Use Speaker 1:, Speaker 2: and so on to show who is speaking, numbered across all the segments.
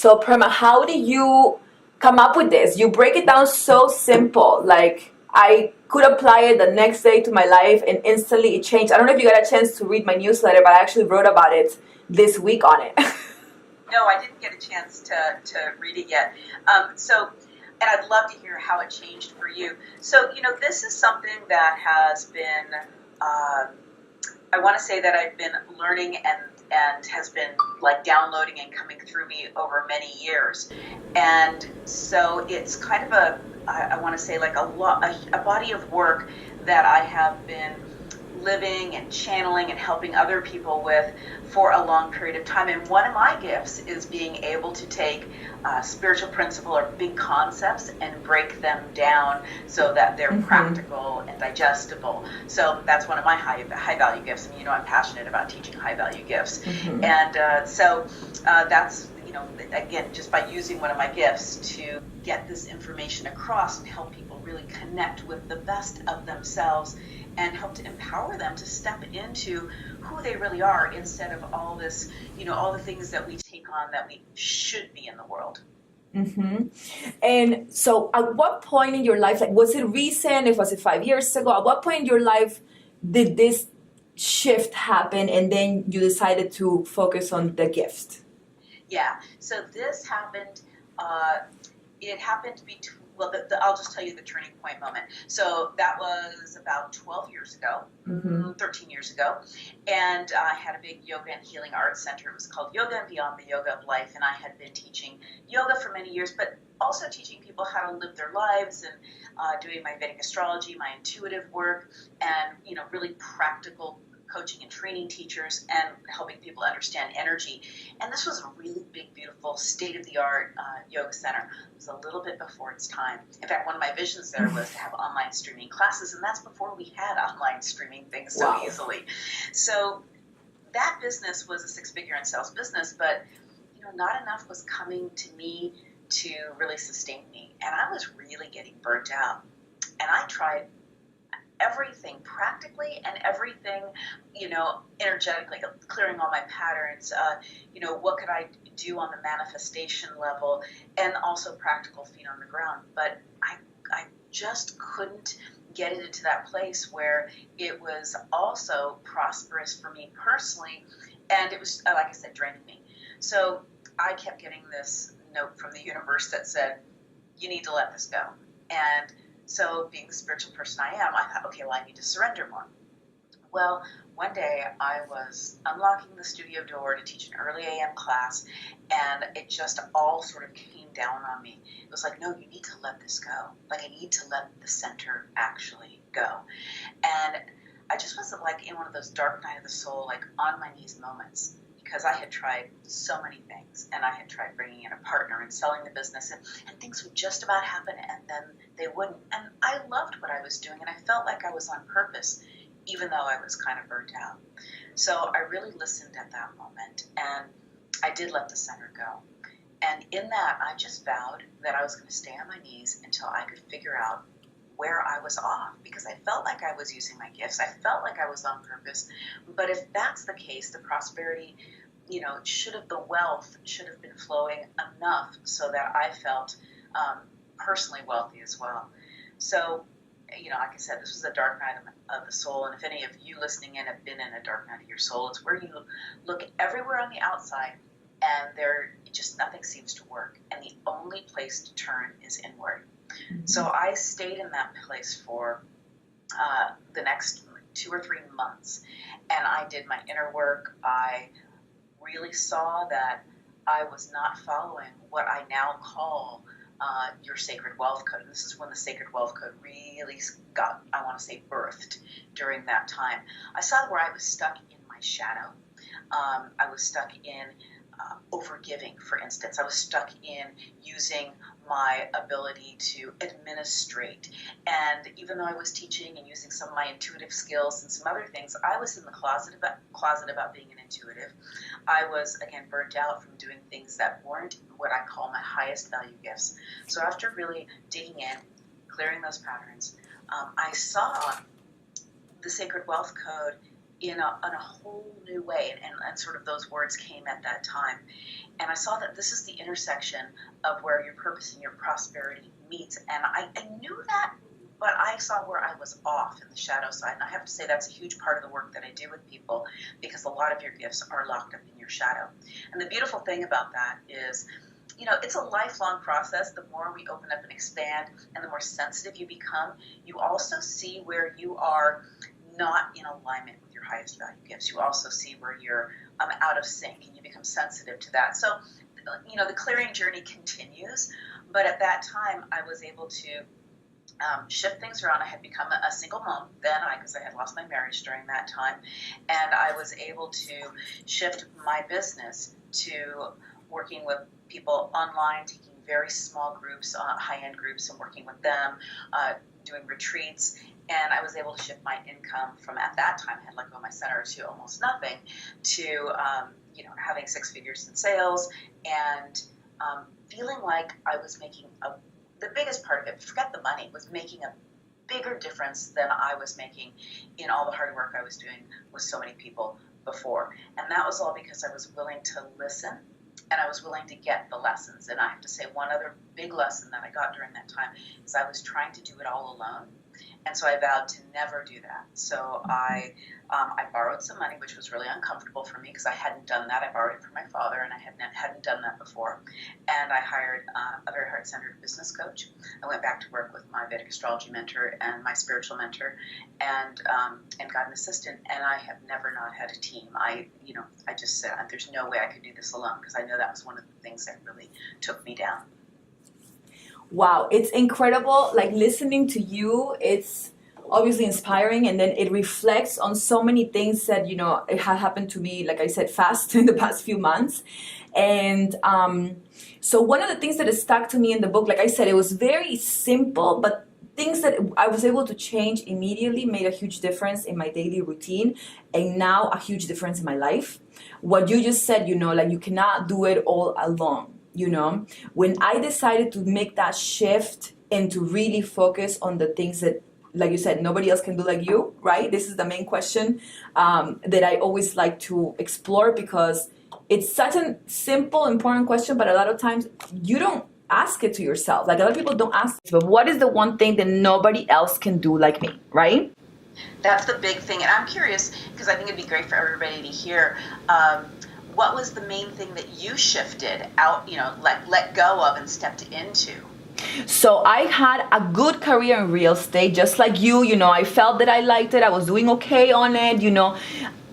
Speaker 1: So Prema, how do you come up with this? You break it down so simple. Like I could apply it the next day to my life and instantly it changed. I don't know if you got a chance to read my newsletter, but I actually wrote about it this week on it.
Speaker 2: No, I didn't get a chance to read it yet. And I'd love to hear how it changed for you. So, this is something that has been, I want to say that I've been learning and has been like downloading and coming through me over many years. And so it's kind of I want to say like a body of work that I have been living and channeling and helping other people with for a long period of time. And one of my gifts is being able to take spiritual principle or big concepts and break them down so that they're practical and digestible. So that's one of my high value gifts. And I'm passionate about teaching high value gifts. And so that's again, just by using one of my gifts to get this information across and help people really connect with the best of themselves and help to empower them to step into who they really are instead of all this, all the things that we take on that we should be in the world.
Speaker 1: And so at what point in your life, like was it recent? Was it 5 years ago? At what point in your life did this shift happen and then you decided to focus on the gift?
Speaker 2: Yeah, so this happened, it happened between, I'll just tell you the turning point moment. So that was about 12 years ago, 13 years ago, and I had a big yoga and healing arts center. It was called Yoga and Beyond, the Yoga of Life, and I had been teaching yoga for many years, but also teaching people how to live their lives and doing my Vedic astrology, my intuitive work, and, really practical coaching and training teachers and helping people understand energy. And this was a really big, beautiful, state-of-the-art yoga center. It was a little bit before its time. In fact, one of my visions there was to have online streaming classes, and that's before we had online streaming things so easily. So that business was a six-figure in sales business, but not enough was coming to me to really sustain me. And I was really getting burnt out. And I tried everything practically and everything, energetically, clearing all my patterns, what could I do on the manifestation level and also practical feet on the ground. But I just couldn't get it into that place where it was also prosperous for me personally. And it was, like I said, draining me. So I kept getting this note from the universe that said, you need to let this go. And so being the spiritual person I am, I thought, okay, well, I need to surrender more. Well, one day I was unlocking the studio door to teach an early AM class, and it just all sort of came down on me. It was like, no, you need to let this go. Like, I need to let the center actually go. And I just was like in one of those dark night of the soul, like on my knees moments, because I had tried so many things, and I had tried bringing in a partner and selling the business, and things would just about happen, and then they wouldn't. And I loved what I was doing, and I felt like I was on purpose, even though I was kind of burnt out. So I really listened at that moment, and I did let the center go. And in that, I just vowed that I was going to stay on my knees until I could figure out where I was off, because I felt like I was using my gifts. I felt like I was on purpose. But if that's the case, the prosperity, the wealth should have been flowing enough so that I felt personally wealthy as well. So, like I said, this was a dark night of the soul. And if any of you listening in have been in a dark night of your soul, it's where you look everywhere on the outside and just nothing seems to work. And the only place to turn is inward. So I stayed in that place for the next 2 or 3 months, and I did my inner work. I really saw that I was not following what I now call your sacred wealth code. And this is when the sacred wealth code really got, I want to say, birthed during that time. I saw where I was stuck in my shadow. I was stuck in overgiving, for instance. I was stuck in using my ability to administrate. And even though I was teaching and using some of my intuitive skills and some other things, I was in the closet about being an intuitive. I was, again, burnt out from doing things that weren't what I call my highest value gifts. So after really digging in, clearing those patterns, I saw the sacred wealth code in a whole new way, and sort of those words came at that time. And I saw that this is the intersection of where your purpose and your prosperity meets. And I knew that, but I saw where I was off in the shadow side. And I have to say that's a huge part of the work that I do with people, because a lot of your gifts are locked up in your shadow. And the beautiful thing about that is, it's a lifelong process. The more we open up and expand and the more sensitive you become, you also see where you are not in alignment with your highest value gifts. You also see where you're out of sync, and you become sensitive to that. So, the clearing journey continues. But at that time, I was able to shift things around. I had become a single mom then, because I had lost my marriage during that time, and I was able to shift my business to working with people online, taking very small groups, high-end groups, and working with them, doing retreats. And I was able to shift my income from, at that time, I had let go of my center, to almost nothing, to having 6 figures in sales, and feeling like I was making the biggest part of it, forget the money, was making a bigger difference than I was making in all the hard work I was doing with so many people before. And that was all because I was willing to listen, and I was willing to get the lessons. And I have to say, one other big lesson that I got during that time is I was trying to do it all alone. And so I vowed to never do that. So I borrowed some money, which was really uncomfortable for me because I hadn't done that. I borrowed it from my father, and I hadn't done that before. And I hired a very heart-centered business coach. I went back to work with my Vedic astrology mentor and my spiritual mentor, and got an assistant. And I have never not had a team. I just said, there's no way I could do this alone, because I know that was one of the things that really took me down.
Speaker 1: Wow, it's incredible. Like, listening to you, it's obviously inspiring, and then it reflects on so many things that it had happened to me, like I said, fast in the past few months. And so one of the things that has stuck to me in the book, like I said, it was very simple, but things that I was able to change immediately made a huge difference in my daily routine, and now a huge difference in my life. What you just said, like, you cannot do it all alone. When I decided to make that shift and to really focus on the things that, like you said, nobody else can do like you, right? This is the main question that I always like to explore, because it's such a simple, important question, but a lot of times you don't ask it to yourself. Like, a lot of people don't ask it, but what is the one thing that nobody else can do like me, right?
Speaker 2: That's the big thing. And I'm curious, because I think it'd be great for everybody to hear, what was the main thing that you shifted out, let go of and stepped into?
Speaker 1: So I had a good career in real estate, just like you. I felt that I liked it. I was doing okay on it.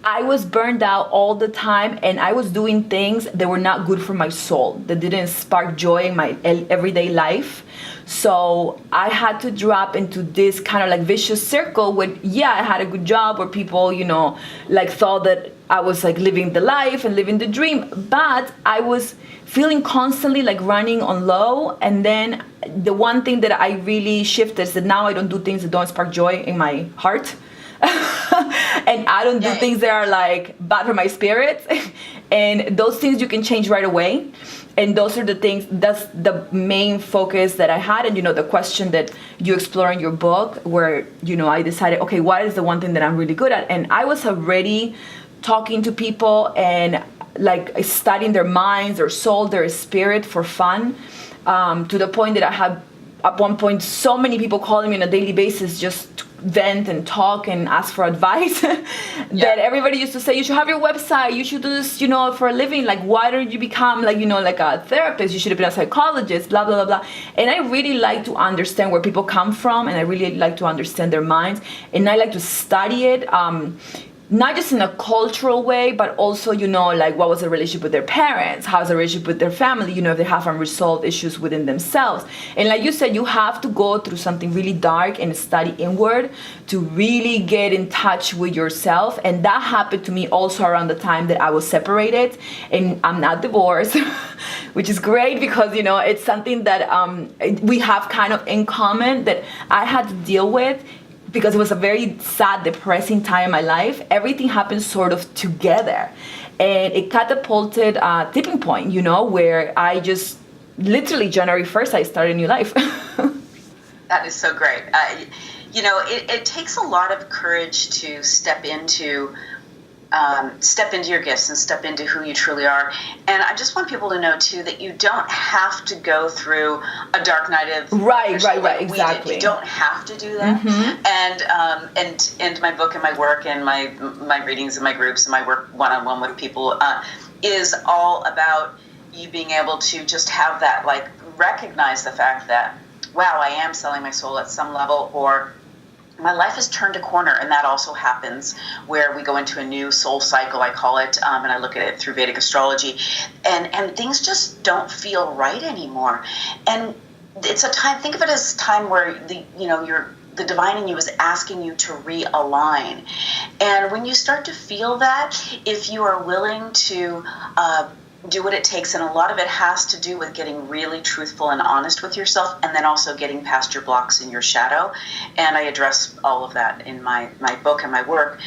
Speaker 1: I was burned out all the time, and I was doing things that were not good for my soul, that didn't spark joy in my everyday life. So I had to drop into this kind of like vicious circle where, I had a good job where people, thought that I was like living the life and living the dream, but I was feeling constantly like running on low. And then the one thing that I really shifted is that now I don't do things that don't spark joy in my heart. And I don't do things that are like bad for my spirit. And those things you can change right away. And those are the things, that's the main focus that I had. And, the question that you explore in your book, where, I decided, okay, what is the one thing that I'm really good at? And I was already talking to people and like studying their minds, their soul, their spirit for fun, to the point that I had at one point so many people calling me on a daily basis just to vent and talk and ask for advice that everybody used to say, you should have your website, you should do this, for a living. Like, why don't you become like, like a therapist? You should have been a psychologist, blah, blah, blah, blah. And I really like to understand where people come from, and I really like to understand their minds, and I like to study it. Not just in a cultural way, but also, like, what was the relationship with their parents? How's the relationship with their family? If they have unresolved issues within themselves. And like you said, you have to go through something really dark and study inward to really get in touch with yourself. And that happened to me also around the time that I was separated, and I'm not divorced, which is great, because, it's something that we have kind of in common that I had to deal with, because it was a very sad, depressing time in my life. Everything happened sort of together. And it catapulted a tipping point, where I just, literally January 1st, I started a new life.
Speaker 2: That is so great. It takes a lot of courage to step into step into your gifts and step into who you truly are. And I just want people to know too that you don't have to go through a dark night of
Speaker 1: right,
Speaker 2: exactly. You don't have to do that. And my book and my work and my readings and my groups and my work one-on-one with people is all about you being able to just have that, like, recognize the fact that, wow, I am selling my soul at some level, or my life has turned a corner. And that also happens where we go into a new soul cycle, I call it, and I look at it through Vedic astrology, and things just don't feel right anymore. And it's a time, think of it as a time where the divine in you is asking you to realign. And when you start to feel that, if you are willing to do what it takes, and a lot of it has to do with getting really truthful and honest with yourself, and then also getting past your blocks in your shadow, and I address all of that in my book and my work,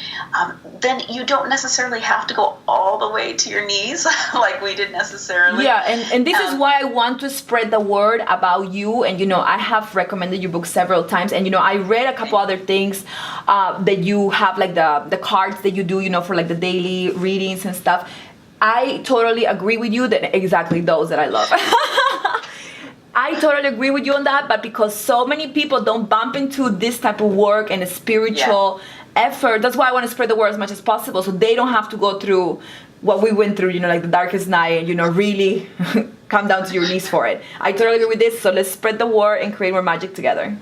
Speaker 2: then you don't necessarily have to go all the way to your knees like we did necessarily.
Speaker 1: Yeah, and this is why I want to spread the word about you. And I have recommended your book several times, and I read a couple other things that you have, like the cards that you do for like the daily readings and stuff. I totally agree with you that exactly those that I love. I totally agree with you on that, but because so many people don't bump into this type of work and a spiritual effort, that's why I want to spread the word as much as possible, so they don't have to go through what we went through, like the darkest night, and really come down to your knees for it. I totally agree with this, so let's spread the word and create more magic together.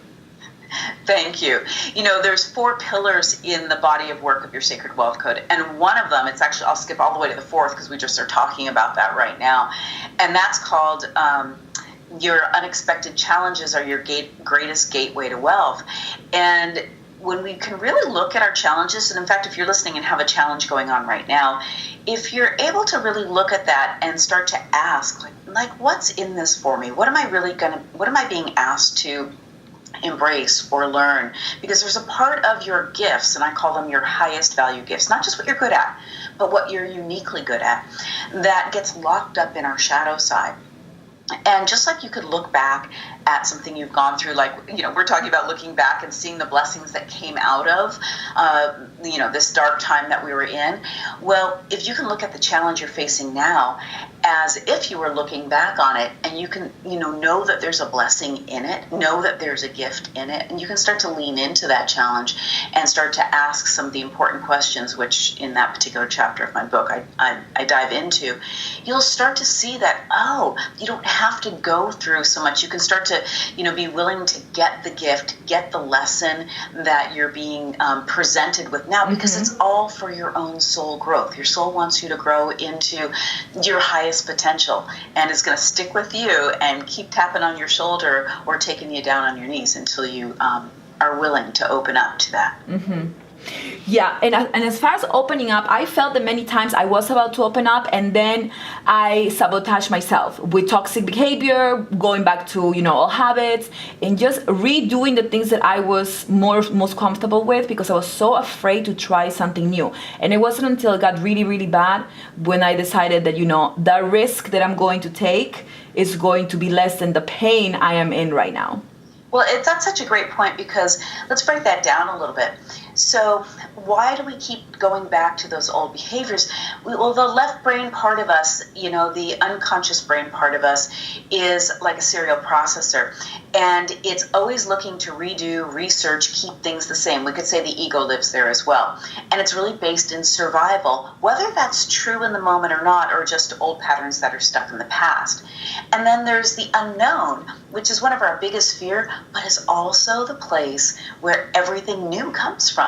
Speaker 2: Thank you. There's 4 pillars in the body of work of your Sacred Wealth Code. And one of them, it's actually, I'll skip all the way to the 4th because we just are talking about that right now. And that's called your unexpected challenges are your greatest gateway to wealth. And when we can really look at our challenges, and in fact, if you're listening and have a challenge going on right now, if you're able to really look at that and start to ask, like what's in this for me? What am I being asked to embrace or learn? Because there's a part of your gifts, and I call them your highest value gifts, not just what you're good at, but what you're uniquely good at, that gets locked up in our shadow side. And just like you could look back at something you've gone through, like, we're talking about looking back and seeing the blessings that came out of, this dark time that we were in. Well, if you can look at the challenge you're facing now as if you were looking back on it, and you can, know that there's a blessing in it, know that there's a gift in it, and you can start to lean into that challenge and start to ask some of the important questions, which in that particular chapter of my book I dive into. You'll start to see that, you don't have to go through so much. You can start to, be willing to get the gift, get the lesson that you're being presented with now, because it's all for your own soul growth. Your soul wants you to grow into your highest potential, and it's going to stick with you and keep tapping on your shoulder or taking you down on your knees until you are willing to open up to that.
Speaker 1: Yeah, and as far as opening up, I felt that many times I was about to open up, and then I sabotaged myself with toxic behavior, going back to old habits, and just redoing the things that I was most comfortable with, because I was so afraid to try something new. And it wasn't until it got really, really bad when I decided that the risk that I'm going to take is going to be less than the pain I am in right now.
Speaker 2: Well, that's such a great point, because let's break that down a little bit. So why do we keep going back to those old behaviors? Well, the left brain part of us, the unconscious brain part of us, is like a serial processor. And it's always looking to redo, research, keep things the same. We could say the ego lives there as well. And it's really based in survival, whether that's true in the moment or not, or just old patterns that are stuck in the past. And then there's the unknown, which is one of our biggest fear, but is also the place where everything new comes from.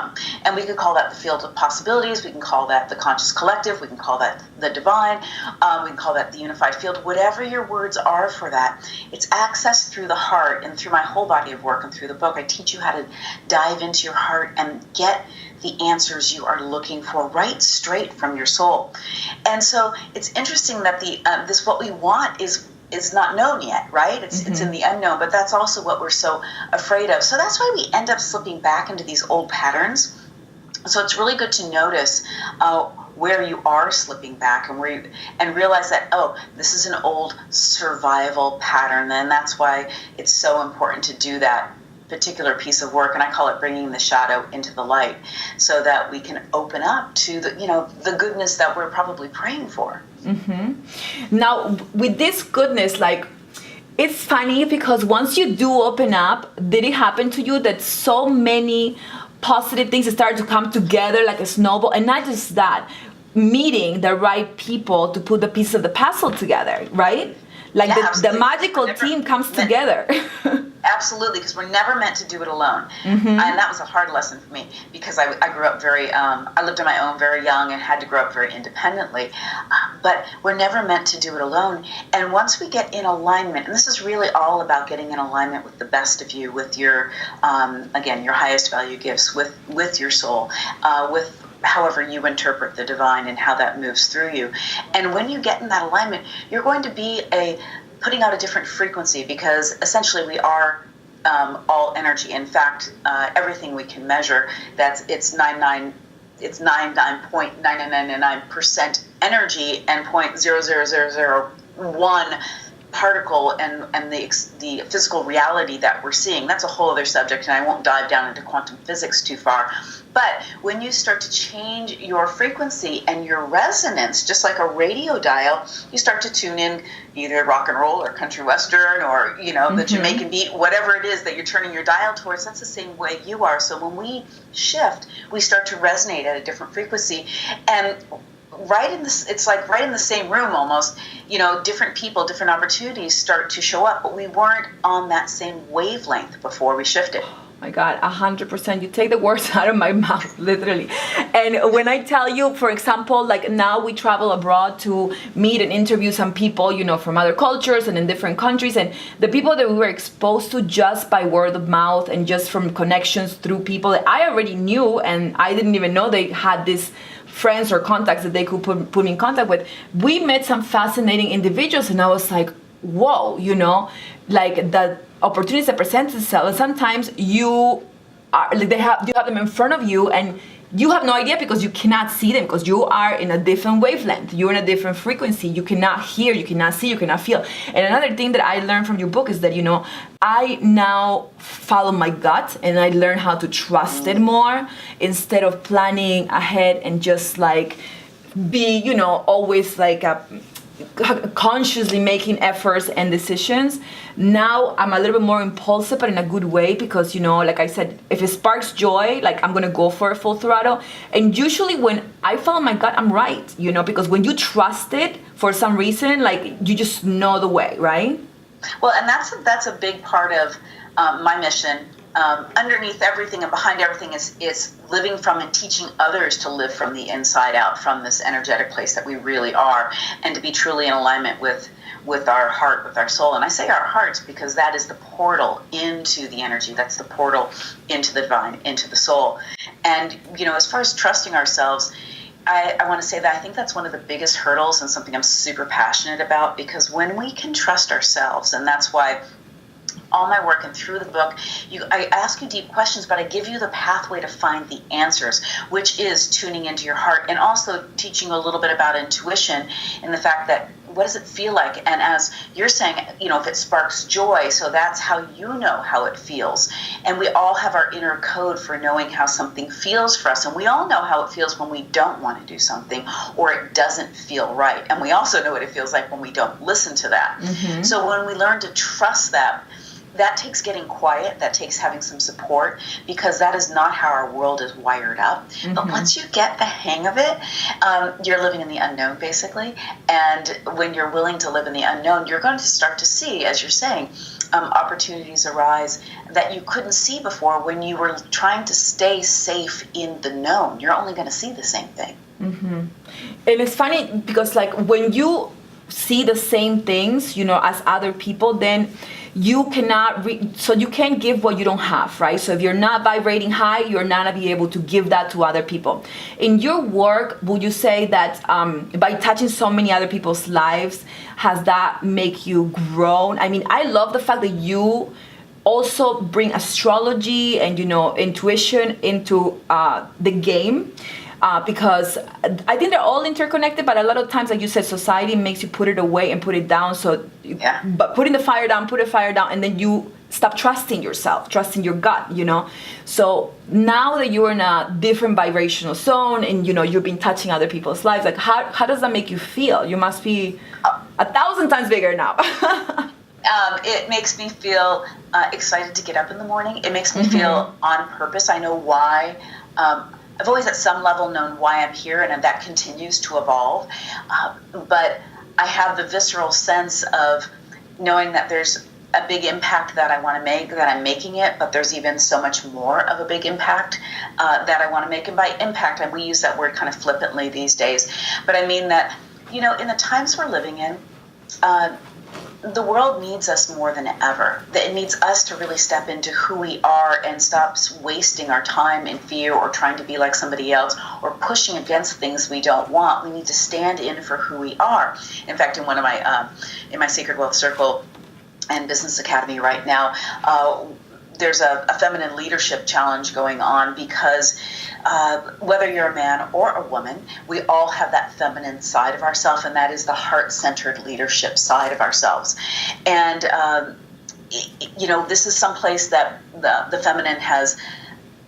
Speaker 2: And we could call that the field of possibilities. We can call that the conscious collective. We can call that the divine. We can call that the unified field. Whatever your words are for that, it's accessed through the heart. And through my whole body of work and through the book, I teach you how to dive into your heart and get the answers you are looking for right straight from your soul. And so it's interesting that this what we want is not known yet, right? It's in the unknown, but that's also what we're so afraid of. So that's why we end up slipping back into these old patterns. So it's really good to notice where you are slipping back and realize that, this is an old survival pattern, and that's why it's so important to do that. particular piece of work, and I call it bringing the shadow into the light, so that we can open up to the goodness that we're probably praying for.
Speaker 1: Now, with this goodness, like, it's funny because once you do open up, did it happen to you that so many positive things started to come together like a snowball? And not just that, meeting the right people to put the pieces of the puzzle together, right? Like the magical team comes together.
Speaker 2: Absolutely, because we're never meant to do it alone. And that was a hard lesson for me, because I grew up I lived on my own very young and had to grow up very independently. But we're never meant to do it alone. And once we get in alignment, and this is really all about getting in alignment with the best of you, with your, again, your highest value gifts, with your soul, with however you interpret the divine and how that moves through you. And when you get in that alignment, you're going to be putting out a different frequency, because essentially we are all energy. In fact, everything we can measure, it's 99.9999% energy and 0.00001 particle, and the physical reality that we're seeing. That's a whole other subject, and I won't dive down into quantum physics too far. But when you start to change your frequency and your resonance, just like a radio dial, you start to tune in either rock and roll or country western or, the Jamaican beat, whatever it is that you're turning your dial towards. That's the same way you are. So when we shift, we start to resonate at a different frequency. And it's like right in the same room almost, different people, different opportunities start to show up, but we weren't on that same wavelength before we shifted.
Speaker 1: My God, 100%. You take the words out of my mouth, literally. And when I tell you, for example, like now we travel abroad to meet and interview some people, from other cultures and in different countries. And the people that we were exposed to just by word of mouth and just from connections through people that I already knew, and I didn't even know they had this friends or contacts that they could put me in contact with. We met some fascinating individuals, and I was like, whoa, like the opportunities that present themselves. And sometimes you have them in front of you, and you have no idea because you cannot see them, because you are in a different wavelength. You're in a different frequency. You cannot hear, you cannot see, you cannot feel. And another thing that I learned from your book is that, I now follow my gut, and I learn how to trust it more instead of planning ahead and just like be, always like consciously making efforts and decisions. Now I'm a little bit more impulsive, but in a good way, because like I said, if it sparks joy, like I'm gonna go for it full throttle. And usually when I follow my gut, I'm right, because when you trust it for some reason, like you just know the way, right?
Speaker 2: Well, and that's a big part of my mission. Underneath everything and behind everything is living from and teaching others to live from the inside out, from this energetic place that we really are, and to be truly in alignment with our heart, with our soul. And I say our hearts because that is the portal into the energy. That's the portal into the divine, into the soul. And, as far as trusting ourselves, I want to say that I think that's one of the biggest hurdles and something I'm super passionate about, because when we can trust ourselves, and that's why all my work and through the book, I ask you deep questions, but I give you the pathway to find the answers, which is tuning into your heart, and also teaching a little bit about intuition and the fact that what does it feel like? And as you're saying, if it sparks joy, so that's how you know how it feels. And we all have our inner code for knowing how something feels for us. And we all know how it feels when we don't want to do something or it doesn't feel right. And we also know what it feels like when we don't listen to that. So when we learn to trust that takes getting quiet, that takes having some support, because that is not how our world is wired up. But once you get the hang of it, you're living in the unknown, basically. And when you're willing to live in the unknown, you're going to start to see, as you're saying, opportunities arise that you couldn't see before when you were trying to stay safe in the known. You're only going to see the same thing.
Speaker 1: And it's funny because, like, when you see the same things, as other people, then you cannot so you can't give what you don't have, right? So if you're not vibrating high, you're not gonna be able to give that to other people. In your work, would you say that by touching so many other people's lives, has that make you grown? I mean, I love the fact that you also bring astrology and intuition into the game. Because I think they're all interconnected, but a lot of times, like you said, society makes you put it away and put it down. So, but put the fire down, and then you stop trusting yourself, trusting your gut, So now that you're in a different vibrational zone and, you've been touching other people's lives, like how does that make you feel? You must be 1,000 times bigger now.
Speaker 2: It makes me feel excited to get up in the morning. It makes me feel on purpose. I know why. I've always at some level known why I'm here, and that continues to evolve. But I have the visceral sense of knowing that there's a big impact that I want to make, that I'm making it, but there's even so much more of a big impact that I want to make. And by impact, and we use that word kind of flippantly these days, but I mean that, in the times we're living in, the world needs us more than ever. It needs us to really step into who we are and stop wasting our time in fear or trying to be like somebody else or pushing against things we don't want. We need to stand in for who we are. In fact, in one of my in my Sacred Wealth Circle and Business Academy right now, there's a feminine leadership challenge going on because whether you're a man or a woman, we all have that feminine side of ourselves, and that is the heart-centered leadership side of ourselves. And, this is someplace that the feminine has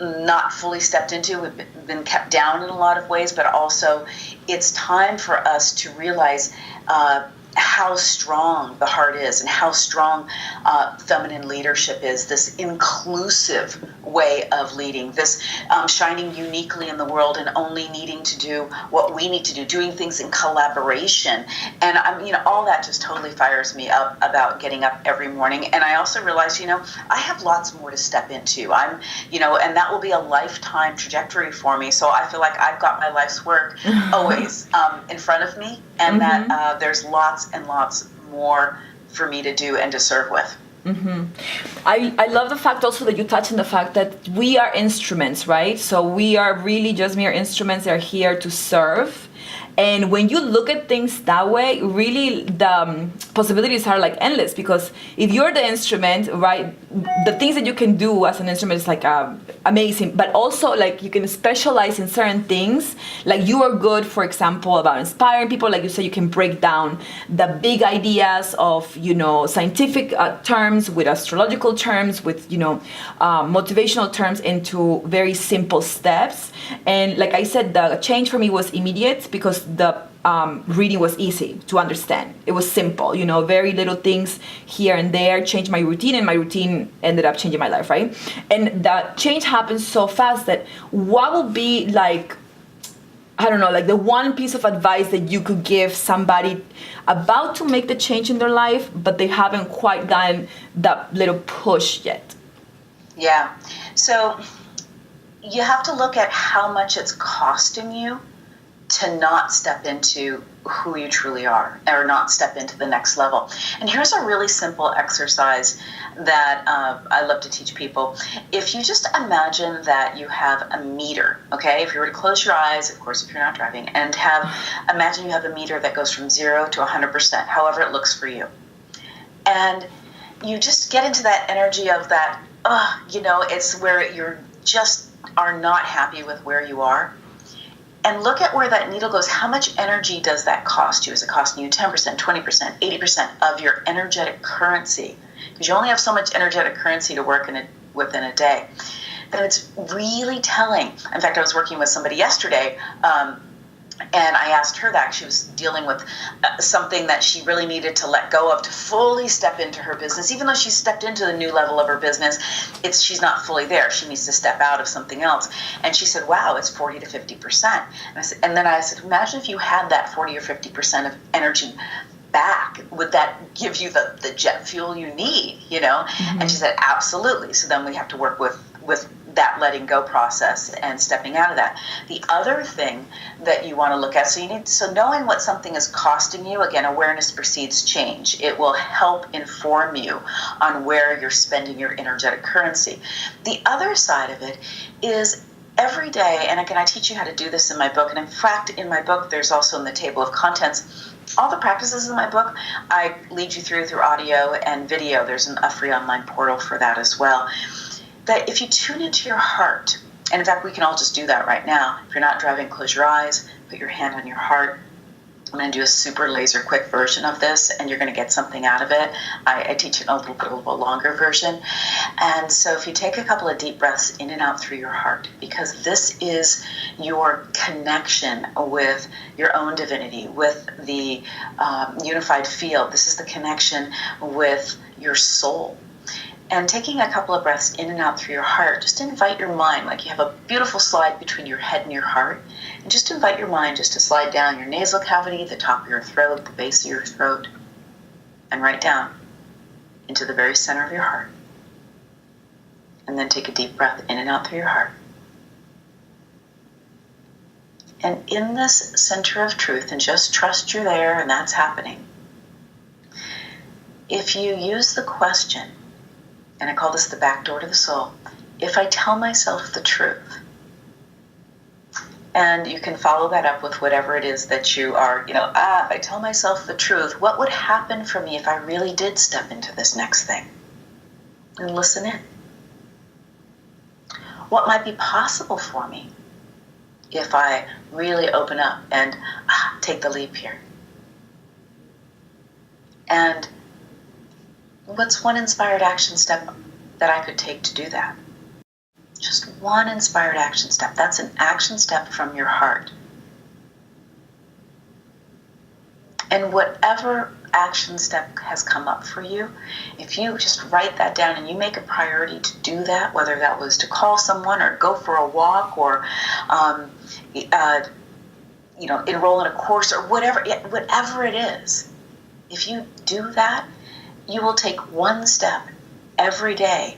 Speaker 2: not fully stepped into. We've been kept down in a lot of ways, but also it's time for us to realize how strong the heart is and how strong feminine leadership is, this inclusive way of leading, this shining uniquely in the world and only needing to do what we need to do, doing things in collaboration. And all that just totally fires me up about getting up every morning. And I also realize, I have lots more to step into. And that will be a lifetime trajectory for me. So I feel like I've got my life's work always in front of me, and that there's lots and lots more for me to do and to serve with.
Speaker 1: I love the fact also that you touch on the fact that we are instruments, right? So we are really just mere instruments that are here to serve. And when you look at things that way, really the possibilities are like endless, because if you're the instrument, right, the things that you can do as an instrument is like amazing, but also like you can specialize in certain things. Like you are good, for example, about inspiring people. Like you said, you can break down the big ideas of, scientific terms with astrological terms, with, motivational terms into very simple steps. And like I said, the change for me was immediate because the reading was easy to understand. It was simple, very little things here and there changed my routine, and my routine ended up changing my life, right? And the change happened so fast that what would be like, I don't know, like the one piece of advice that you could give somebody about to make the change in their life, but they haven't quite gotten that little push yet?
Speaker 2: Yeah. So you have to look at how much it's costing you to not step into who you truly are, or not step into the next level. And here's a really simple exercise that I love to teach people. If you just imagine that you have a meter, okay? If you were to close your eyes, of course, if you're not driving, and imagine you have a meter that goes from 0 to 100%, however it looks for you. And you just get into that energy of that, it's where you're just are not happy with where you are. And look at where that needle goes. How much energy does that cost you? Is it costing you 10%, 20%, 80% of your energetic currency? Because you only have so much energetic currency to work within a day. And it's really telling. In fact, I was working with somebody yesterday, and I asked her that. She was dealing with something that she really needed to let go of to fully step into her business. Even though she stepped into the new level of her business, she's not fully there. She needs to step out of something else. And she said, wow, it's 40 to 50%. And then I said, imagine if you had that 40 or 50% of energy back. Would that give you the jet fuel you need, And she said, absolutely. So then we have to work with that letting go process and stepping out of that. The other thing that you want to look at, so knowing what something is costing you, again, awareness precedes change. It will help inform you on where you're spending your energetic currency. The other side of it is every day, and again, I teach you how to do this in my book, and in fact, in my book, there's also in the table of contents, all the practices in my book, I lead you through audio and video. There's a free online portal for that as well. That if you tune into your heart, and in fact, we can all just do that right now. If you're not driving, close your eyes, put your hand on your heart, I'm going to do a super laser quick version of this, and you're going to get something out of it. I teach it a little bit of a longer version. And so if you take a couple of deep breaths in and out through your heart, because this is your connection with your own divinity, with the unified field. This is the connection with your soul. And taking a couple of breaths in and out through your heart, just invite your mind, like you have a beautiful slide between your head and your heart, and just invite your mind just to slide down your nasal cavity, the top of your throat, the base of your throat, and right down into the very center of your heart. And then take a deep breath in and out through your heart. And in this center of truth, and just trust you're there and that's happening, if you use the question, and I call this the back door to the soul, if I tell myself the truth, and you can follow that up with whatever it is that you are, if I tell myself the truth, what would happen for me if I really did step into this next thing? And listen in. What might be possible for me if I really open up and take the leap here? And what's one inspired action step that I could take to do that? Just one inspired action step. That's an action step from your heart. And whatever action step has come up for you, if you just write that down and you make a priority to do that, whether that was to call someone or go for a walk or enroll in a course or whatever it is, if you do that, you will take one step every day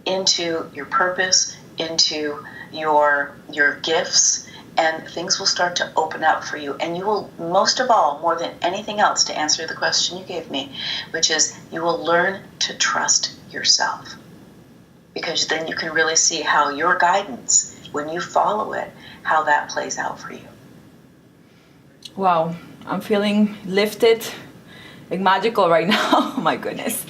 Speaker 2: into your purpose, into your gifts, and things will start to open up for you. And you will, most of all, more than anything else, to answer the question you gave me, which is you will learn to trust yourself. Because then you can really see how your guidance, when you follow it, how that plays out for you.
Speaker 1: Wow, I'm feeling lifted, like magical right now. Oh my goodness.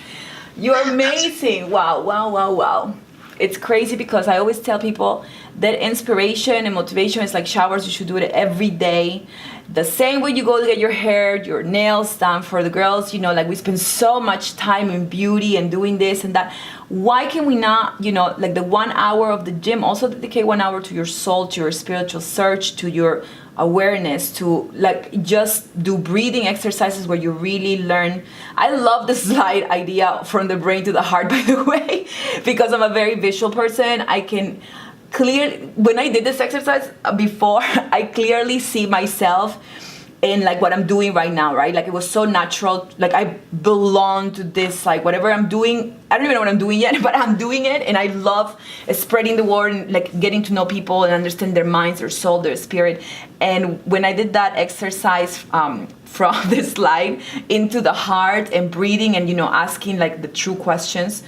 Speaker 1: You're amazing. Wow. It's crazy because I always tell people that inspiration and motivation is like showers. You should do it every day. The same way you go to get your hair, your nails done. For the girls, like we spend so much time in beauty and doing this and that. Why can we not, like the 1 hour of the gym, also dedicate 1 hour to your soul, to your spiritual search, to your awareness, to like just do breathing exercises where you really learn. I love the slide idea from the brain to the heart, by the way, because I'm a very visual person. I can clearly, when I did this exercise before, I clearly see myself in like what I'm doing right now, right? Like it was so natural. Like I belong to this, like whatever I'm doing. I don't even know what I'm doing yet, but I'm doing it. And I love spreading the word and like getting to know people and understand their minds, their soul, their spirit. And when I did that exercise from the slide into the heart and breathing and, asking like the true questions,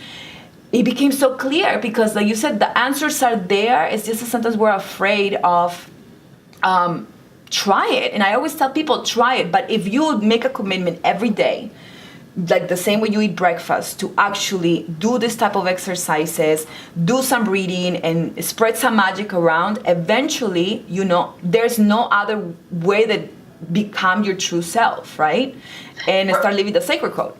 Speaker 1: it became so clear because like you said, the answers are there. It's just sometimes we're afraid of, try it. And I always tell people, try it. But if you make a commitment every day, like the same way you eat breakfast, to actually do this type of exercises, do some breathing and spread some magic around, eventually, there's no other way that become your true self, right? And start living the sacred code,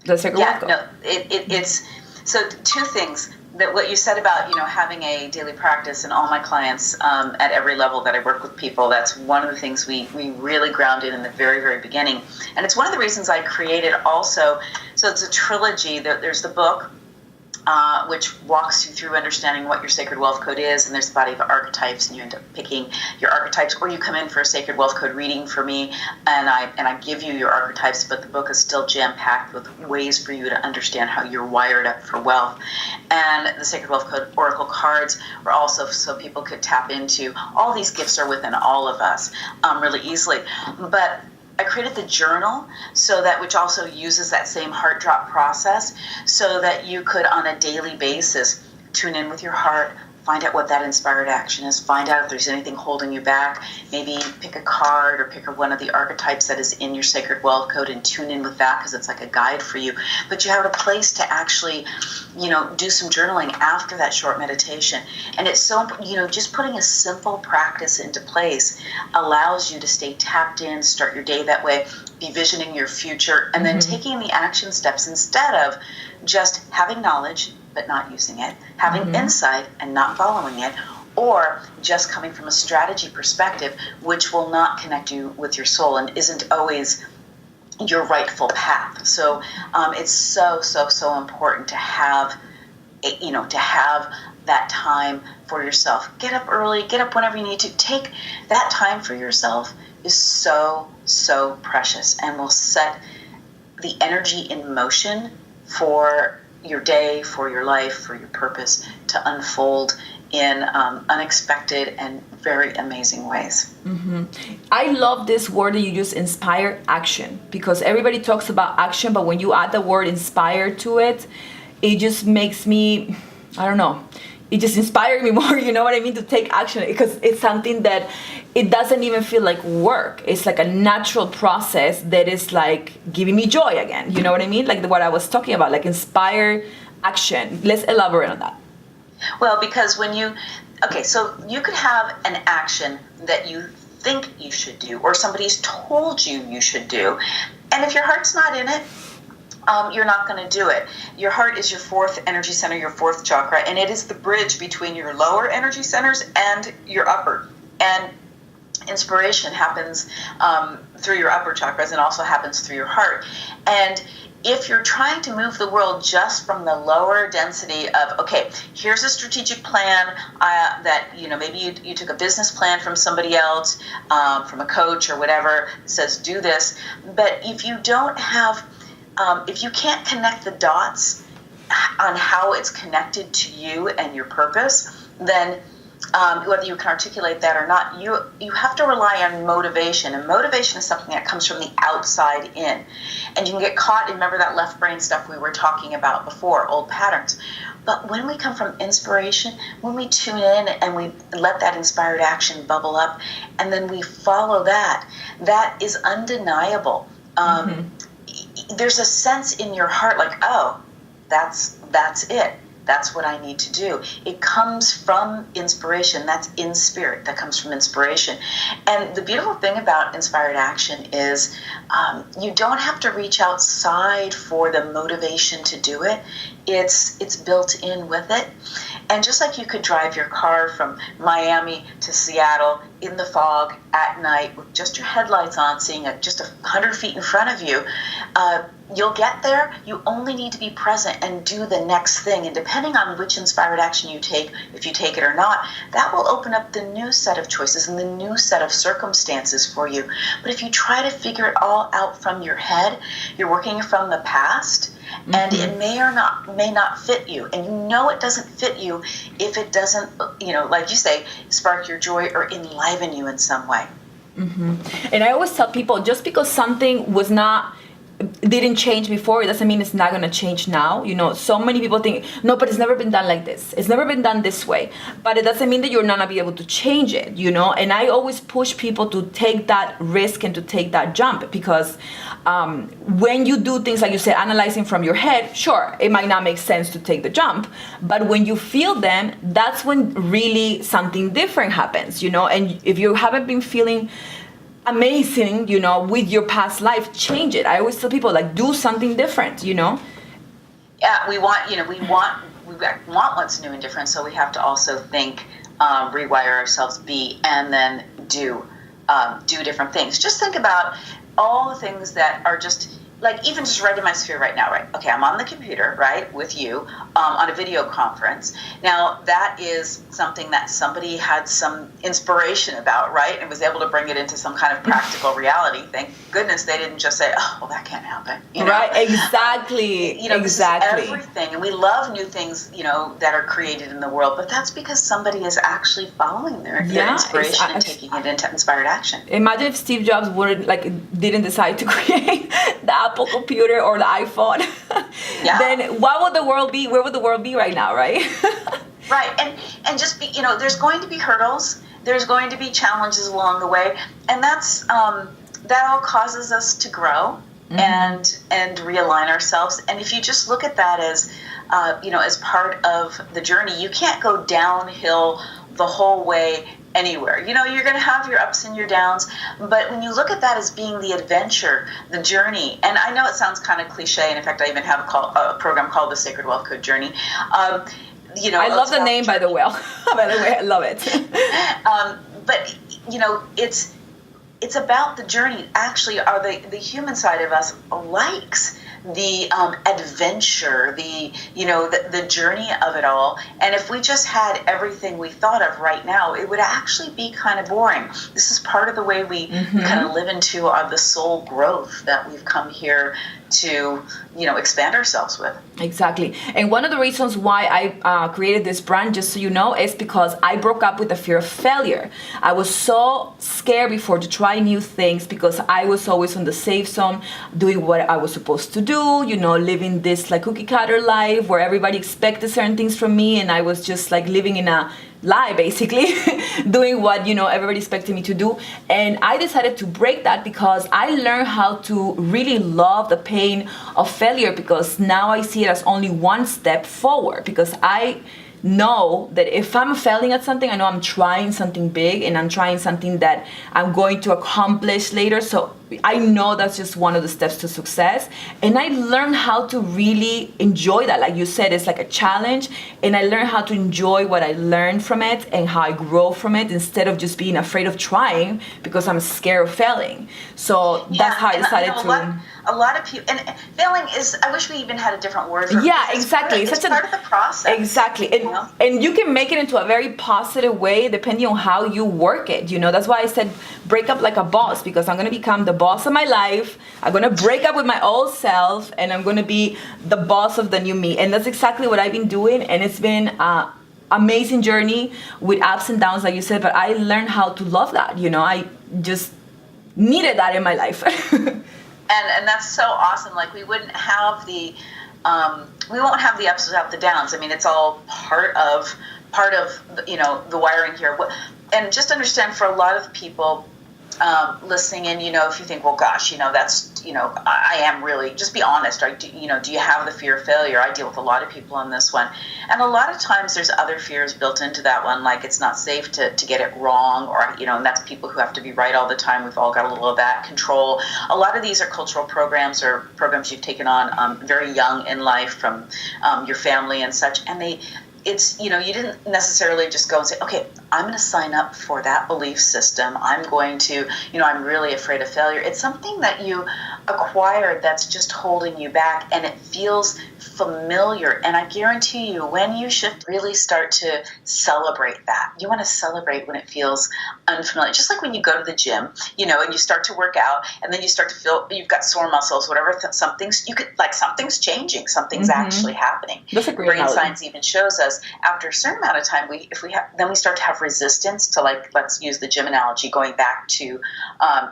Speaker 1: the sacred life code.
Speaker 2: No, it's so two things. That what you said about having a daily practice, and all my clients at every level that I work with people, that's one of the things we really grounded in the very, very beginning. And it's one of the reasons I created also, so it's a trilogy. There's the book, which walks you through understanding what your sacred wealth code is, and there's a body of archetypes, and you end up picking your archetypes, or you come in for a sacred wealth code reading for me, and I give you your archetypes, but the book is still jam-packed with ways for you to understand how you're wired up for wealth. And the sacred wealth code oracle cards are also so people could tap into all these gifts are within all of us really easily. But I created the journal which also uses that same heart drop process, so that you could on a daily basis tune in with your heart, find out what that inspired action is. Find out if there's anything holding you back. Maybe pick a card or pick one of the archetypes that is in your sacred wealth code and tune in with that because it's like a guide for you. But you have a place to actually, do some journaling after that short meditation. And it's so, just putting a simple practice into place allows you to stay tapped in, start your day that way, be visioning your future, and then taking the action steps instead of just having knowledge but not using it, having insight and not following it, or just coming from a strategy perspective, which will not connect you with your soul and isn't always your rightful path. So it's so important to have, that time for yourself. Get up early, get up whenever you need to. Take that time for yourself is so precious and will set the energy in motion for your day, for your life, for your purpose to unfold in unexpected and very amazing ways.
Speaker 1: I love this word that you use, inspire action, because everybody talks about action, but when you add the word inspire to it, it just makes me, I don't know, it just inspired me more, you know what I mean, to take action, because it's something that it doesn't even feel like work. It's like a natural process that is like giving me joy again, you know what I mean? Like what I was talking about, like inspire action. Let's elaborate on that.
Speaker 2: Well, because so you could have an action that you think you should do or somebody's told you should do, and if your heart's not in it, you're not going to do it. Your heart is your fourth energy center, your fourth chakra, and it is the bridge between your lower energy centers and your upper. And inspiration happens through your upper chakras and also happens through your heart. And if you're trying to move the world just from the lower density of, okay, here's a strategic plan that, maybe you took a business plan from somebody else, from a coach or whatever, says do this. But if you don't have, if you can't connect the dots on how it's connected to you and your purpose, then whether you can articulate that or not, you have to rely on motivation. And motivation is something that comes from the outside in. And you can get caught in, remember that left brain stuff we were talking about before, old patterns. But when we come from inspiration, when we tune in and we let that inspired action bubble up, and then we follow that is undeniable. There's a sense in your heart like, oh, that's it. That's what I need to do. It comes from inspiration. That's in spirit. That comes from inspiration. And the beautiful thing about inspired action is you don't have to reach outside for the motivation to do it. It's built in with it. And just like you could drive your car from Miami to Seattle in the fog at night with just your headlights on, seeing just 100 feet in front of you, you'll get there. You only need to be present and do the next thing. And depending on which inspired action you take, if you take it or not, that will open up the new set of choices and the new set of circumstances for you. But if you try to figure it all out from your head, you're working from the past, and it may not fit you. And it doesn't fit you if it doesn't, like you say, spark your joy or enliven you in some way.
Speaker 1: And I always tell people, just because something didn't change before, it doesn't mean it's not going to change now. So many people think, no, but it's never been done like this. It's never been done this way. But it doesn't mean that you're not going to be able to change it, And I always push people to take that risk and to take that jump, because when you do things like you said, analyzing from your head, sure, it might not make sense to take the jump. But when you feel them, that's when really something different happens, And if you haven't been feeling amazing, with your past life, change it. I always tell people, like, do something different,
Speaker 2: Yeah, we want what's new and different, so we have to also think, rewire ourselves, and then do different things. Just think about all the things that are just, like, even just right in my sphere right now, right? Okay, I'm on the computer, right, with you, on a video conference. Now, that is something that somebody had some inspiration about, right, and was able to bring it into some kind of practical reality. Thank goodness they didn't just say, oh, well, that can't happen.
Speaker 1: Right, exactly. Exactly.
Speaker 2: Everything, and we love new things, that are created in the world, but that's because somebody is actually following their inspiration and taking it into inspired action.
Speaker 1: Imagine if Steve Jobs didn't decide to create the Apple computer or the iPhone. Then what would the world be? Where would the world be right now, right?
Speaker 2: Right. And just be, there's going to be hurdles. There's going to be challenges along the way. And that's, that all causes us to grow and realign ourselves. And if you just look at that as, as part of the journey, you can't go downhill the whole way anywhere. You're going to have your ups and your downs, but when you look at that as being the adventure, the journey, and I know it sounds kind of cliche, and in fact, I even have a program called the Sacred Wealth Code Journey.
Speaker 1: I love the name, by the way. By the way, I love it.
Speaker 2: But it's about the journey. Actually, the human side of us likes the adventure, the journey of it all. And if we just had everything we thought of right now, it would actually be kind of boring. This is part of the way we kind of live into the soul growth that we've come here to, expand ourselves with.
Speaker 1: Exactly. And one of the reasons why I created this brand, just so you know, is because I broke up with the fear of failure. I was so scared before to try new things because I was always on the safe zone, doing what I was supposed to do, living this like cookie cutter life where everybody expected certain things from me, and I was just like living in a lie, basically, doing what everybody expected me to do. And I decided to break that because I learned how to really love the pain of failure, because now I see it as only one step forward, because I know that if I'm failing at something, I know I'm trying something big and I'm trying something that I'm going to accomplish later. So I know that's just one of the steps to success. And I learned how to really enjoy that. Like you said, it's like a challenge. And I learned how to enjoy what I learned from it and how I grow from it, instead of just being afraid of trying because I'm scared of failing. So that's how I decided to...
Speaker 2: A lot of people, and failing is, I wish we even had a different word for it.
Speaker 1: Yeah, exactly.
Speaker 2: It's part of the process.
Speaker 1: Exactly. And you can make it into a very positive way depending on how you work it. That's why I said break up like a boss, because I'm going to become the boss of my life. I'm going to break up with my old self, and I'm going to be the boss of the new me. And that's exactly what I've been doing. And it's been an amazing journey with ups and downs, like you said. But I learned how to love that. I just needed that in my life.
Speaker 2: And that's so awesome. Like we wouldn't have we won't have the ups without the downs. I mean, it's all part of the wiring here. And just understand, for a lot of people listening in, if you think, well, gosh, that's, I am really, just be honest. Do you have the fear of failure? I deal with a lot of people on this one. And a lot of times there's other fears built into that one, like it's not safe to get it wrong, or, and that's people who have to be right all the time. We've all got a little of that control. A lot of these are cultural programs or programs you've taken on very young in life from your family and such. And it's, you didn't necessarily just go and say, okay, I'm going to sign up for that belief system. I'm going to, I'm really afraid of failure. It's something that you acquired that's just holding you back, and it feels familiar. And I guarantee you, when you shift, really start to celebrate that. You want to celebrate when it feels unfamiliar. Just like when you go to the gym, and you start to work out, and then you start to feel you've got sore muscles, whatever, something's changing, something's actually happening.
Speaker 1: That's a great
Speaker 2: Brain
Speaker 1: analogy.
Speaker 2: Science even shows us after a certain amount of time, then we start to have resistance to, like, let's use the gym analogy, going back to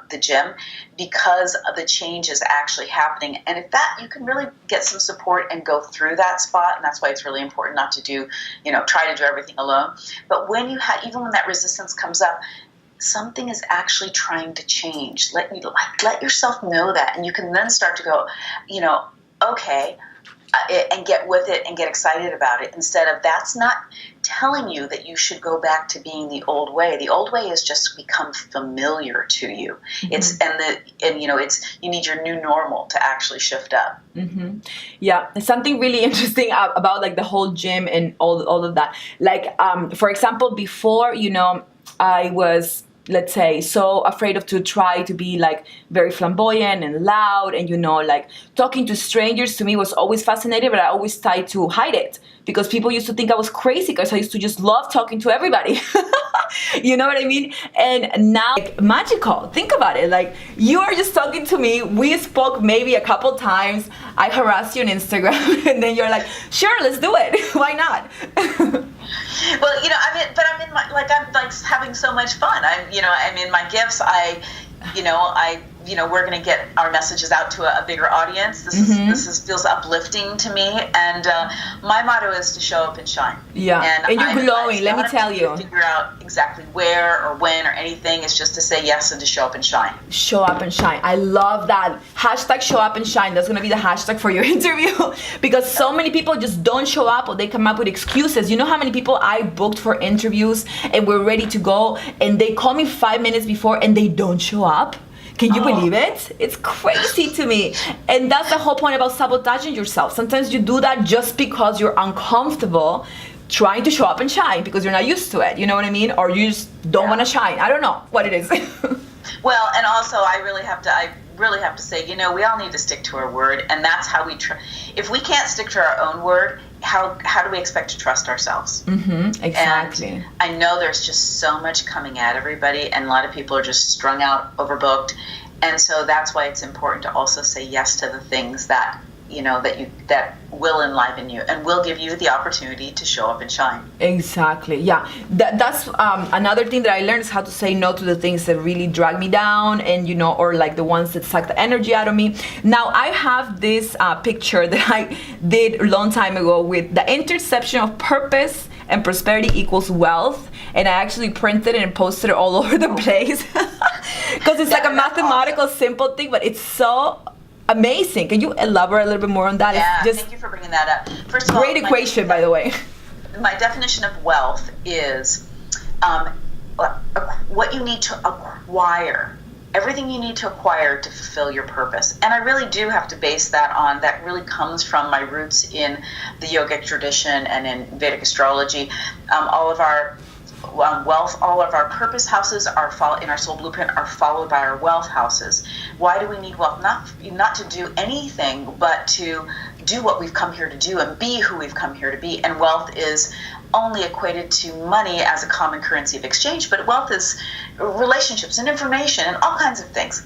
Speaker 2: the gym, because of the change is actually happening. And if that, you can really get some support and go through that spot. And that's why it's really important not to do, try to do everything alone. But when even when that resistance comes up, something is actually trying to change. Let yourself know that, and you can then start to go, okay, and get with it and get excited about it, instead of, that's not telling you that you should go back to being the old way. The old way has just become familiar to you. Mm-hmm. You need your new normal to actually shift up.
Speaker 1: Mm-hmm. Yeah, something really interesting about like the whole gym and all of that. Like, for example, before, I was, let's say, so afraid to try to be like very flamboyant and loud, and like talking to strangers to me was always fascinating, but I always tried to hide it because people used to think I was crazy, because I used to just love talking to everybody. You know what I mean? And now, like, magical. Think about it. Like, you are just talking to me. We spoke maybe a couple times. I harassed you on Instagram, and then you're like, sure, let's do it. Why not?
Speaker 2: Well, I'm in my, I'm like having so much fun. I'm in my gifts. I we're going to get our messages out to a bigger audience. This feels uplifting to me, and my motto is to show up and shine.
Speaker 1: Yeah, and you're glowing. Let me tell you.
Speaker 2: Figure out exactly where or when or anything. It's just to say yes and to show up and shine.
Speaker 1: Show up and shine. I love that. Hashtag show up and shine. That's gonna be the hashtag for your interview, because so many people just don't show up, or they come up with excuses. You know how many people I booked for interviews and we're ready to go, and they call me 5 minutes before and they don't show up? Can you believe it? It's crazy to me. And that's the whole point about sabotaging yourself. Sometimes you do that just because you're uncomfortable trying to show up and shine, because you're not used to it. You know what I mean? Or you just don't want to shine. I don't know what it is.
Speaker 2: Well, and also I really have to say, we all need to stick to our word, and that's how we if we can't stick to our own word, how do we expect to trust ourselves?
Speaker 1: Exactly.
Speaker 2: And I know there's just so much coming at everybody, and a lot of people are just strung out, overbooked, and so that's why it's important to also say yes to the things that that will enliven you and will give you the opportunity to show up and shine.
Speaker 1: Exactly. Yeah. That's another thing that I learned, is how to say no to the things that really drag me down, and or like the ones that suck the energy out of me. Now I have this picture that I did a long time ago with the intersection of purpose and prosperity equals wealth, and I actually printed it and posted it all over the place because it's like a mathematical simple thing, but it's so amazing. Can you elaborate a little bit more on that?
Speaker 2: Yeah, thank you for bringing that up. First of all,
Speaker 1: great equation, by the way.
Speaker 2: My definition of wealth is what you need to acquire, everything you need to acquire to fulfill your purpose. And I really do have to base that really comes from my roots in the yogic tradition and in Vedic astrology. All of our wealth, all of our purpose houses in our soul blueprint are followed by our wealth houses. Why do we need wealth? Not to do anything, but to do what we've come here to do and be who we've come here to be. And wealth is only equated to money as a common currency of exchange, but wealth is relationships and information and all kinds of things.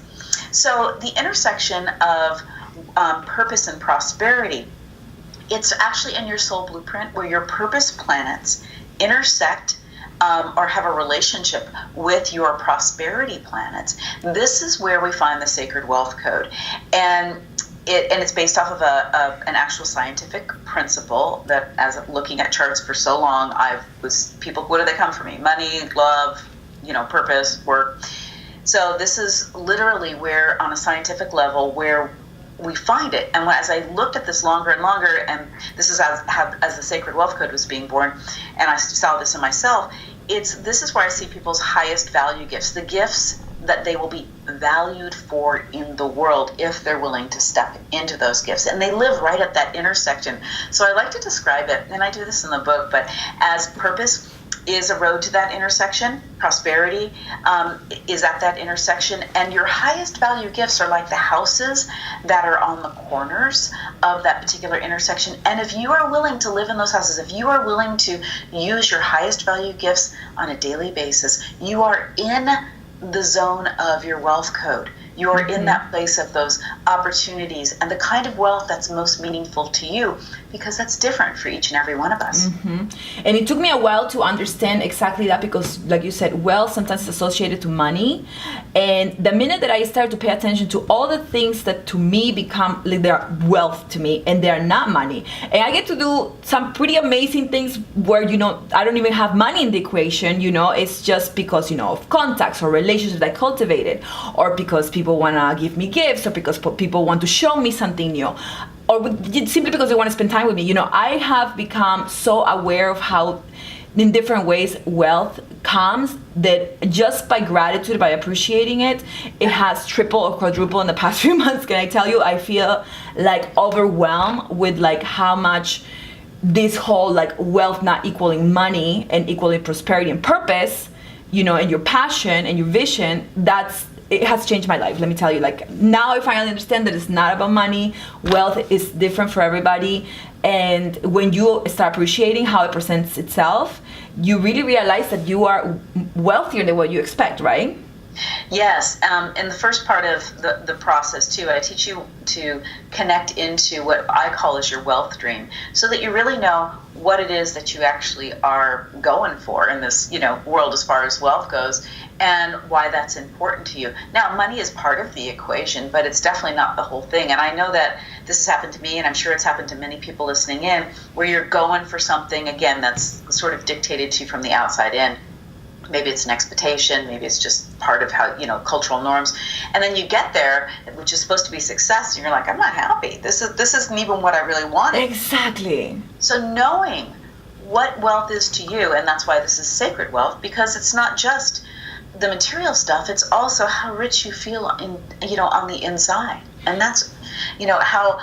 Speaker 2: So the intersection of purpose and prosperity, it's actually in your soul blueprint where your purpose planets intersect or have a relationship with your prosperity planets. This is where we find the sacred wealth code, and it's based off of an actual scientific principle that, as looking at charts for so long, people, what do they come for me? Money, love, purpose, work. So this is literally where, on a scientific level, where we find it. And as I looked at this longer and longer, and this is as the sacred wealth code was being born, and I saw this in myself, this is where I see people's highest value gifts, the gifts that they will be valued for in the world if they're willing to step into those gifts. And they live right at that intersection. So I like to describe it, and I do this in the book, but as purpose is a road to that intersection, prosperity is at that intersection, and your highest value gifts are like the houses that are on the corners of that particular intersection. And if you are willing to live in those houses, if you are willing to use your highest value gifts on a daily basis, you are in the zone of your wealth code. You're in that place of those opportunities and the kind of wealth that's most meaningful to you, because that's different for each and every one of us.
Speaker 1: And it took me a while to understand exactly that, because like you said, wealth sometimes is associated to money. And the minute that I started to pay attention to all the things that to me become like they're wealth to me and they're not money, and I get to do some pretty amazing things where I don't even have money in the equation, it's just because of contacts or relationships I cultivated, or because people want to give me gifts, or because people want to show me something new, or simply because they want to spend time with me. I have become so aware of how in different ways wealth comes, that just by gratitude, by appreciating it, it has triple or quadruple in the past few months. Can I tell you, I feel like overwhelmed with like how much this whole like wealth not equaling money and equaling prosperity and purpose, and your passion and your vision, it has changed my life. Let me tell you, like, now I finally understand that it's not about money. Wealth is different for everybody. And when you start appreciating how it presents itself, you really realize that you are wealthier than what you expect, right?
Speaker 2: Yes, in the first part of the process too, I teach you to connect into what I call as your wealth dream, so that you really know what it is that you actually are going for in this, world as far as wealth goes, and why that's important to you. Now, money is part of the equation, but it's definitely not the whole thing. And I know that this has happened to me, and I'm sure it's happened to many people listening in, where you're going for something, again, that's sort of dictated to you from the outside in. Maybe it's an expectation, maybe it's just part of how, cultural norms. And then you get there, which is supposed to be success, and you're like, I'm not happy. This isn't even what I really wanted.
Speaker 1: Exactly.
Speaker 2: So knowing what wealth is to you, and that's why this is sacred wealth, because it's not just the material stuff, it's also how rich you feel on the inside. And that's, how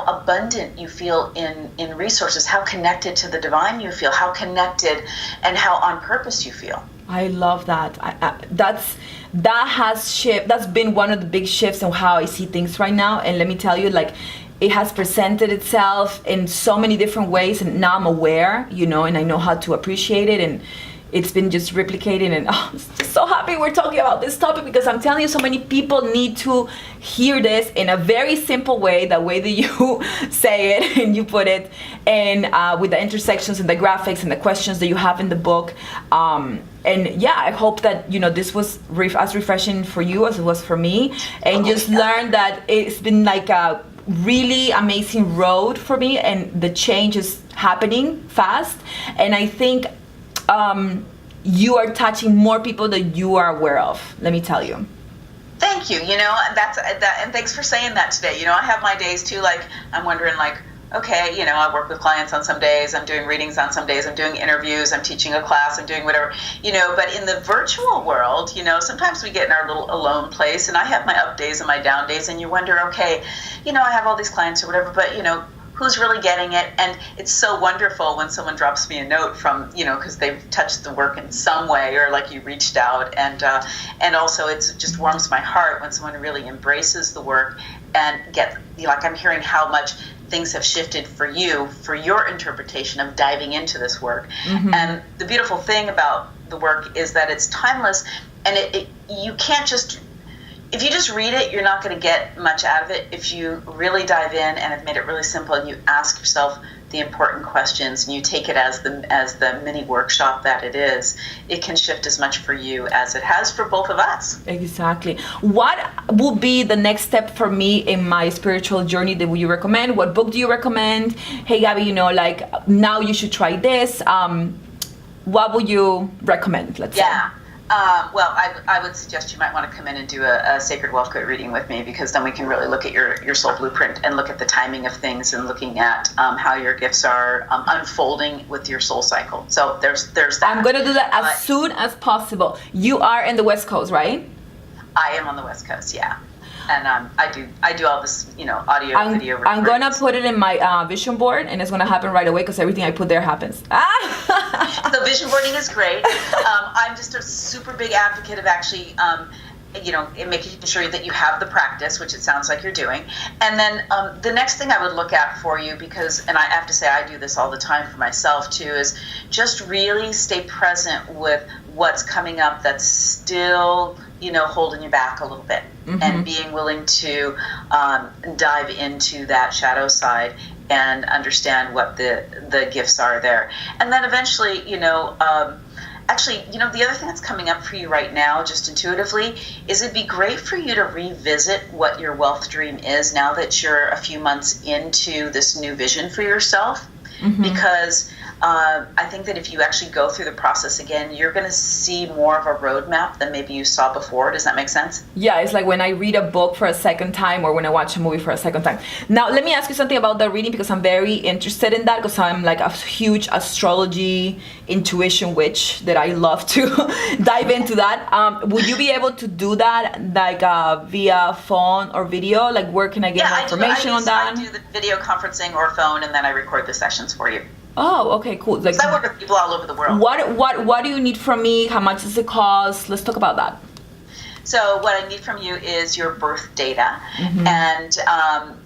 Speaker 2: abundant you feel in resources, how connected to the divine you feel, how connected and how on purpose you feel.
Speaker 1: I love that. That's been one of the big shifts in how I see things right now. And let me tell you, it has presented itself in so many different ways, and now I'm aware, and I know how to appreciate it, and it's been just replicating, and I'm just so happy we're talking about this topic, because I'm telling you, so many people need to hear this in a very simple way, the way that you say it and you put it, and with the intersections and the graphics and the questions that you have in the book. And yeah, I hope that this was as refreshing for you as it was for me, and just learn that it's been like a really amazing road for me, and the change is happening fast, and I think you are touching more people than you are aware of, let me tell you.
Speaker 2: Thank you. And thanks for saying that today. I have my days too, I'm wondering, okay, I work with clients on some days, I'm doing readings on some days, I'm doing interviews, I'm teaching a class, I'm doing whatever, but in the virtual world, sometimes we get in our little alone place, and I have my up days and my down days, and you wonder, okay, I have all these clients or whatever, but, who's really getting it? And it's so wonderful when someone drops me a note from, because they've touched the work in some way, or you reached out, and also it just warms my heart when someone really embraces the work and I'm hearing how much things have shifted for you, for your interpretation of diving into this work. Mm-hmm. And the beautiful thing about the work is that it's timeless, and you can't just, if you just read it, you're not going to get much out of it. If you really dive in and have made it really simple, and you ask yourself the important questions, and you take it as the mini workshop that it is, it can shift as much for you as it has for both of us. Exactly.
Speaker 1: What will be the next step for me in my spiritual journey that would you recommend? What book do you recommend? Hey, Gabby, now you should try this. What would you recommend, let's say?
Speaker 2: Yeah. Well, I would suggest you might want to come in and do a Sacred Wealth Code reading with me, because then we can really look at your soul blueprint and look at the timing of things, and looking at how your gifts are unfolding with your soul cycle. So there's that.
Speaker 1: I'm going to do that as soon as possible. You are in the West Coast, right?
Speaker 2: I am on the West Coast, yeah. And I do all this, audio, video.
Speaker 1: I'm gonna put it in my vision board, and it's gonna happen right away, because everything I put there happens.
Speaker 2: So vision boarding is great. I'm just a super big advocate of actually, making sure that you have the practice, which it sounds like you're doing. And then the next thing I would look at for you, and I have to say I do this all the time for myself too, is just really stay present with what's coming up that's still, holding you back a little bit. Mm-hmm. And being willing to dive into that shadow side and understand what the gifts are there. And then eventually, actually, the other thing that's coming up for you right now, just intuitively, is it'd be great for you to revisit what your wealth dream is now that you're a few months into this new vision for yourself. Mm-hmm. Because I think that if you actually go through the process again, you're going to see more of a roadmap than maybe you saw before. Does that make sense?
Speaker 1: Yeah, it's like when I read a book for a second time, or when I watch a movie for a second time. Now, let me ask you something about the reading, because I'm very interested in that, because I'm like a huge astrology intuition witch that I love to dive into that. Would you be able to do that via phone or video? Where can I get more information on that?
Speaker 2: I do the video conferencing or phone, and then I record the sessions for you.
Speaker 1: Oh, okay, cool.
Speaker 2: I work with people all over the world.
Speaker 1: What do you need from me? How much does it cost? Let's talk about that.
Speaker 2: So what I need from you is your birth data. Mm-hmm. And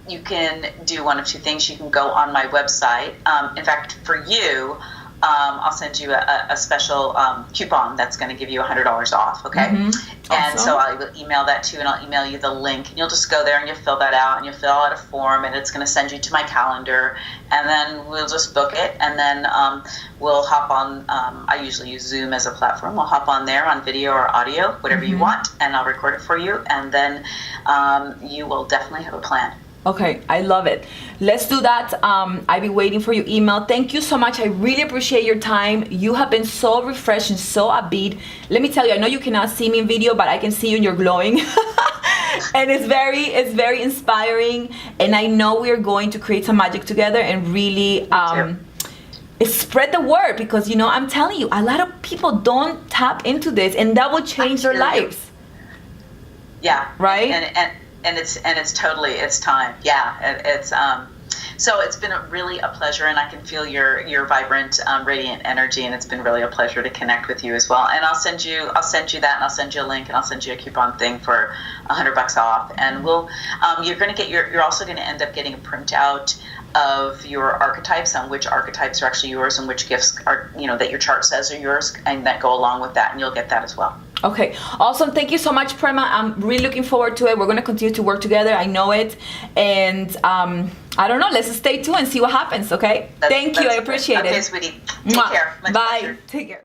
Speaker 2: you can do one of two things. You can go on my website. In fact, for you, I'll send you a special coupon that's going to give you $100 off. Okay. And so I will email that to you, and I'll email you the link, and you'll just go there and you'll fill that out, and you'll fill out a form, and it's going to send you to my calendar, and then we'll just book it, and then we'll hop on. I usually use Zoom as a platform. We'll hop on there on video or audio, whatever you want, and I'll record it for you, and then you will definitely have a plan.
Speaker 1: Okay, I love it. Let's do that. I'll be waiting for your email. Thank you so much. I really appreciate your time. You have been so refreshing, so upbeat. Let me tell you, I know you cannot see me in video, but I can see you and you're glowing. And it's very inspiring. And I know we're going to create some magic together and really spread the word, because, you know, I'm telling you, a lot of people don't tap into this, and that will change their lives.
Speaker 2: Yeah.
Speaker 1: Right?
Speaker 2: And it's totally, it's time. Yeah. It's so it's been really a pleasure, and I can feel your vibrant, radiant energy, and it's been really a pleasure to connect with you as well. And I'll send you that, and I'll send you a link, and I'll send you a coupon thing for $100 off. And we'll you're also going to end up getting a printout of your archetypes, on which archetypes are actually yours and which gifts are, you know, that your chart says are yours, and that go along with that, and you'll get that as well.
Speaker 1: Okay, awesome. Thank you so much, Prema. I'm really looking forward to it. We're going to continue to work together. I know it. And I don't know. Let's stay tuned and see what happens, okay? Thank you. I appreciate it.
Speaker 2: Okay, sweetie. Take care.
Speaker 1: Bye. Take care.